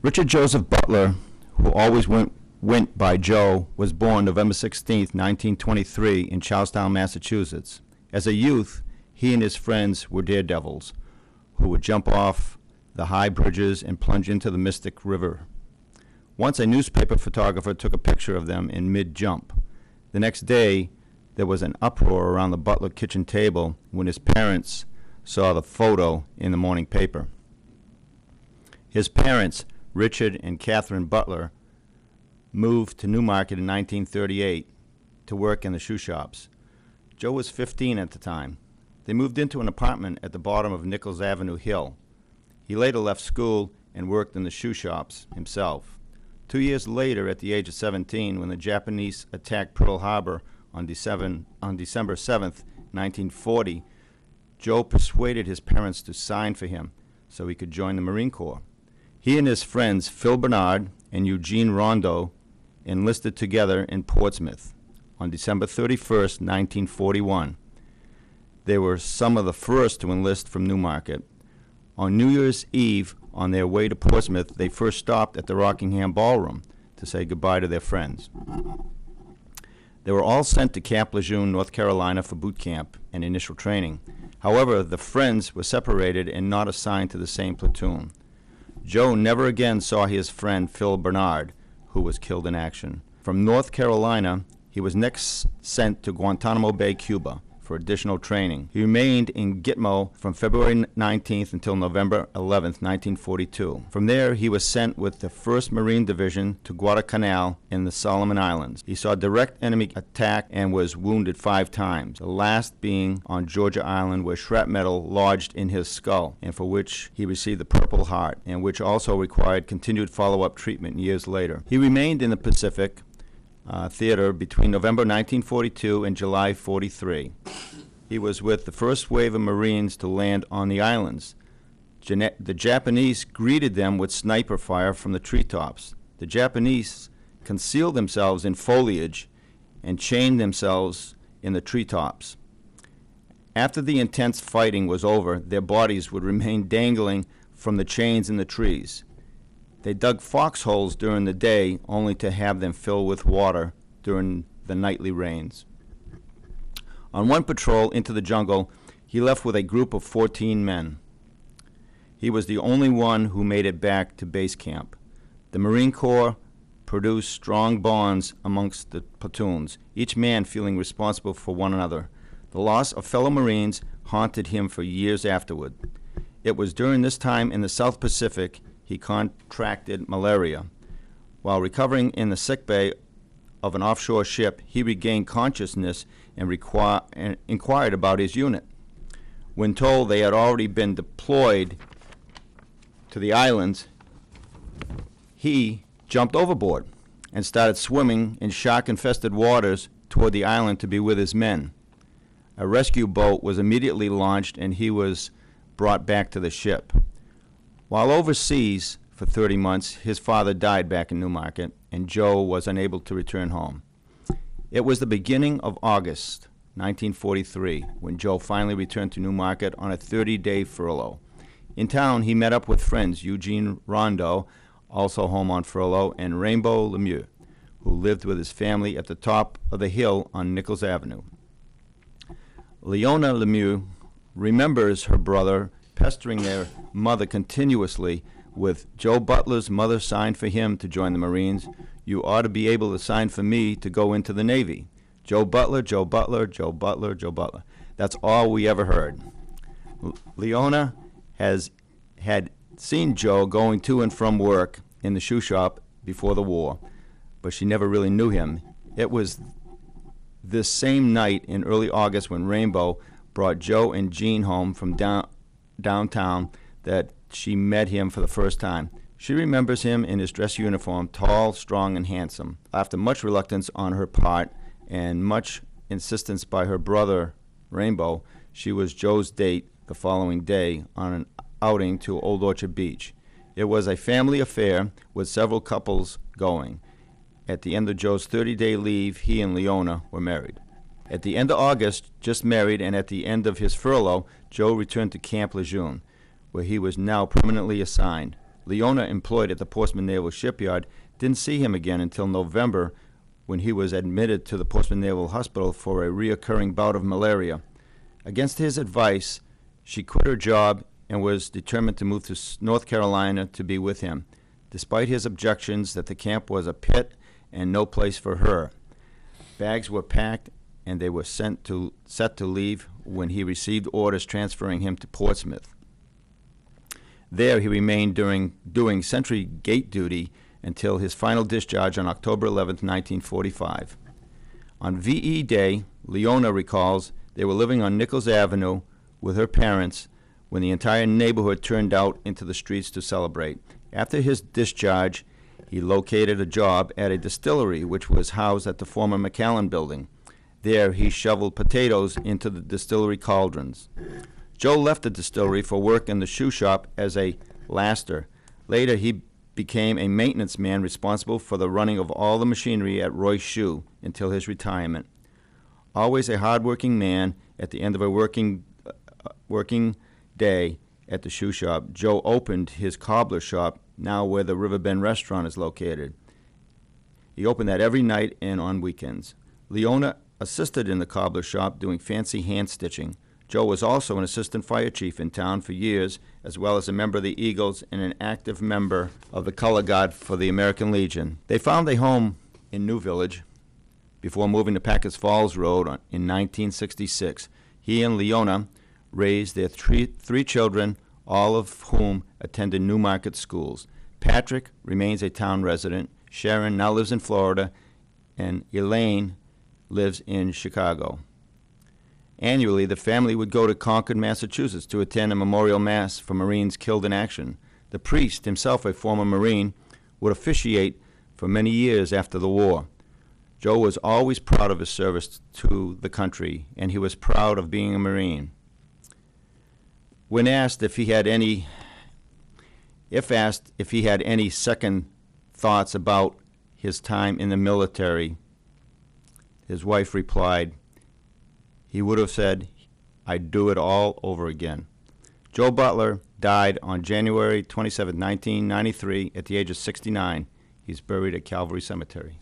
Richard Joseph Butler, who always went by Joe, was born November 16, 1923, in Charlestown, Massachusetts. As a youth, he and his friends were daredevils who would jump off the high bridges and plunge into the Mystic River. Once a newspaper photographer took a picture of them in mid-jump. The next day, there was an uproar around the Butler kitchen table when his parents saw the photo in the morning paper. His parents, Richard and Catherine Butler, moved to Newmarket in 1938 to work in the shoe shops. Joe was 15 at the time. They moved into an apartment at the bottom of Nichols Avenue Hill. He later left school and worked in the shoe shops himself. 2 years later, at the age of 17, when the Japanese attacked Pearl Harbor on December 7th, 1940, Joe persuaded his parents to sign for him so he could join the Marine Corps. He and his friends Phil Bernard and Eugene Rondeau enlisted together in Portsmouth on December 31st, 1941. They were some of the first to enlist from Newmarket. On New Year's Eve, on their way to Portsmouth, they first stopped at the Rockingham Ballroom to say goodbye to their friends. They were all sent to Camp Lejeune, North Carolina for boot camp and initial training. However, the friends were separated and not assigned to the same platoon. Joe never again saw his friend Phil Bernard, who was killed in action. From North Carolina, he was next sent to Guantanamo Bay, Cuba, for additional training. He remained in Gitmo from February 19th until November 11th, 1942. From there, he was sent with the 1st Marine Division to Guadalcanal in the Solomon Islands. He saw direct enemy attack and was wounded 5 times, the last being on Georgia Island, where shrapnel lodged in his skull, and for which he received the Purple Heart, and which also required continued follow-up treatment years later. He remained in the Pacific Theater between November 1942 and July 43. He was with the first wave of Marines to land on the islands. The Japanese greeted them with sniper fire from the treetops. The Japanese concealed themselves in foliage and chained themselves in the treetops. After the intense fighting was over, their bodies would remain dangling from the chains in the trees. They dug foxholes during the day, only to have them fill with water during the nightly rains. On one patrol into the jungle, he left with a group of 14 men. He was the only one who made it back to base camp. The Marine Corps produced strong bonds amongst the platoons, each man feeling responsible for one another. The loss of fellow Marines haunted him for years afterward. It was during this time in the South Pacific he contracted malaria. While recovering in the sickbay of an offshore ship, he regained consciousness and inquired about his unit. When told they had already been deployed to the islands, he jumped overboard and started swimming in shark-infested waters toward the island to be with his men. A rescue boat was immediately launched and he was brought back to the ship. While overseas for 30 months, his father died back in Newmarket, and Joe was unable to return home. It was the beginning of August 1943 when Joe finally returned to Newmarket on a 30-day furlough. In town, he met up with friends Eugene Rondeau, also home on furlough, and Rainbow Lemieux, who lived with his family at the top of the hill on Nichols Avenue. Leona Lemieux remembers her brother pestering their mother continuously with, "Joe Butler's mother signed for him to join the Marines. You ought to be able to sign for me to go into the Navy. Joe Butler, Joe Butler, Joe Butler, Joe Butler." That's all we ever heard. Leona had seen Joe going to and from work in the shoe shop before the war, but she never really knew him. It was this same night in early August when Rainbow brought Joe and Jean home from downtown that she met him for the first time. She remembers him in his dress uniform, tall, strong, and handsome. After much reluctance on her part and much insistence by her brother, Rainbow, she was Joe's date the following day on an outing to Old Orchard Beach. It was a family affair with several couples going. At the end of Joe's 30-day leave, he and Leona were married. At the end of August, just married, and at the end of his furlough, Joe returned to Camp Lejeune, where he was now permanently assigned. Leona, employed at the Portsmouth Naval Shipyard, didn't see him again until November, when he was admitted to the Portsmouth Naval Hospital for a reoccurring bout of malaria. Against his advice, she quit her job and was determined to move to North Carolina to be with him, despite his objections that the camp was a pit and no place for her. Bags were packed and they were set to leave when he received orders transferring him to Portsmouth. There he remained doing sentry gate duty until his final discharge on October 11, 1945. On VE Day, Leona recalls they were living on Nichols Avenue with her parents when the entire neighborhood turned out into the streets to celebrate. After his discharge, he located a job at a distillery which was housed at the former McAllen building. There he shoveled potatoes into the distillery cauldrons. Joe left the distillery for work in the shoe shop as a laster. Later he became a maintenance man responsible for the running of all the machinery at Roy's Shoe until his retirement. Always a hard-working man, at the end of a working day at the shoe shop, Joe opened his cobbler shop, now where the Riverbend restaurant is located. He opened that every night and on weekends. Leona assisted in the cobbler shop doing fancy hand stitching. Joe was also an assistant fire chief in town for years, as well as a member of the Eagles and an active member of the Color Guard for the American Legion. They found a home in New Village before moving to Packett's Falls Road in 1966. He and Leona raised their three children, all of whom attended Newmarket schools. Patrick remains a town resident. Sharon now lives in Florida, and Elaine lives in Chicago. Annually, the family would go to Concord, Massachusetts to attend a memorial mass for Marines killed in action. The priest, himself a former Marine, would officiate for many years after the war. Joe was always proud of his service to the country, and he was proud of being a Marine. When asked if he had any second thoughts about his time in the military, his wife replied, he would have said, "I'd do it all over again." Joe Butler died on January 27, 1993, at the age of 69. He's buried at Calvary Cemetery.